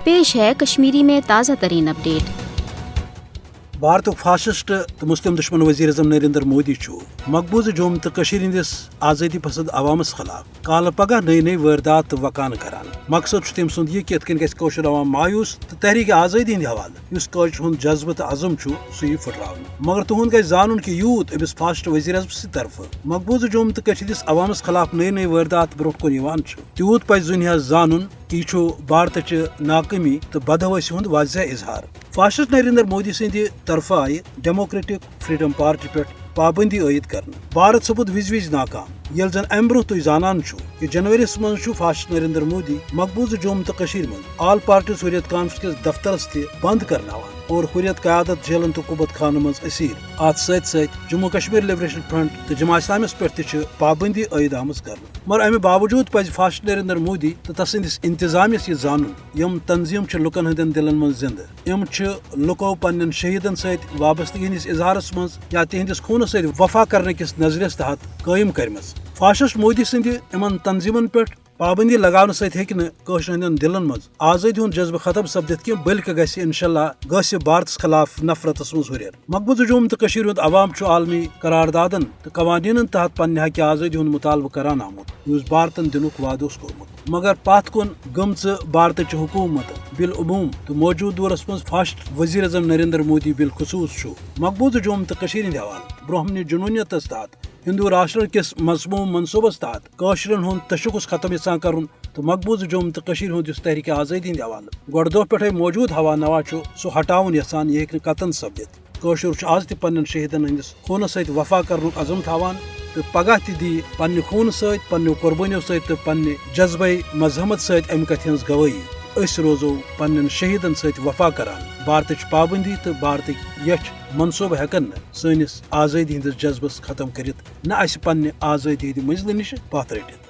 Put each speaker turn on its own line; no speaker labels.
पेश है कश्मीरी में ताज़ा तरीन अपडेट।
भारत फासिस्ट तो मुस्लिम दुश्मन वजीर अजम नरेंद्र मोदी मकबूज जम्मू तो कश्मीर हंदिस आज़ादी पसंद अवामस खिलाफ काल पगह नई नई वारदात तो वकान करान। मकसद तम सुंद यह कि कौशर अवाम मायूस तो तहरीक आज़ादी हंद हवाले कौशर जज्बत तो अज़म सह फुटरावन। मगर तुहद गई जानन कि यूत अमिस फासिस्ट वजीर अजम तरफ मकबूज जम्मू तो कश्मीर अवामस खिलाफ नई नई वारदात ब्रोह कुन तूत पज दुनिया जानन कि भारत नाकामी तो बदहवासी हूं वाज़ह इजहार। फासिस्ट नरेंद्र मोदी सद तरफ आय डेमोक्रेटिक फ्रीडम पार्टी पे पाबंदी आयद कर। भारत सपूद विज विज नाकाम ये जन अम ब्रोह तुम जानान कि जनवरी मज फासिस्ट नरेंद्र मोदी मकबूज जम्मू तो कश्मीर मज आल पार्टीज हुर्रियत कॉन्फ्रेंस के दफ्तरस बंद करनावान और हुर्रियत क़यादत जेलन तो कुबत खान मज असीर। अत सत जम्मू कश्मीर लिबरेशन फ्रंट तो जमात इस्लामिस पे पाबंदी आयद आम कर। मगर अमे बावजूद पज फासिस्ट नरेंद्र मोदी तो तसंदिस इंतजामियस यह जानन यम तंजीम लुकन हंदन दिलन मज जिंद यम लुको पन्न शहीदन सत वाबस्तगी हंदिस इजहारस मज या तिहंदिस खून सत वफा करने किस नजरियस तहत कायम करमज। फासिस्ट मोदी सद इन तंजीमन पे पाबंदी लगाने सशर हंदन दिलन मज आज़ादी हूं जज्ब खत्म सपदित कि बल्कि गस इंशाल्लाह गस भारत खिलाफ नफरतस मज हुर्रियत। मकबूज जम्मू तो कश्मीर हूं अवाम आलमी करारदादन तो कवानीन तहत पन्ने हक आज़ादी हूं मुतालबा करान आमुत युस भारतन दिनुक वाद कोरमुत। मगर पत कुन गमच भारत हुकूमत बिल उमूम तो मौजूद दौरस मज फासिस्ट वजीर अजम नरेंद्र मोदी बिल खसूस मकबूज जम्मू तो कश्मीर हंद हवाले ब्रोहमनि जुनूनियतस तहत हिंदू राष्ट्र किस मजमूम मनसूबस तहत कौशरन हूं तशुस खत्म यसान कर तो मकबूज जम्मू तो कश्मीर हूं तहरीक आज़ादी हंद हवाले गोड़ दो पे मौजूद हवा नवा सह हटावन यसान यह कतन सपदित। कौशर आज त पन्न शहीदन हंदिस खून सत वफा कर अज़म थावान तो पगह दी पन्ने खून सत पन्नो कुर्बानियों सत तो पन्ने जज्बे मजहमत सत अमि कथ हंस गवाही अस रोजो पन्न शहीदन सत वफा करान। भारत पाबंदी तो भारत यच मनसूब हेकन सनिस आज़ादी हंदिस जज्बस खत्म करित न पन्ने आज़ादी मंजिल निश पथ रटित।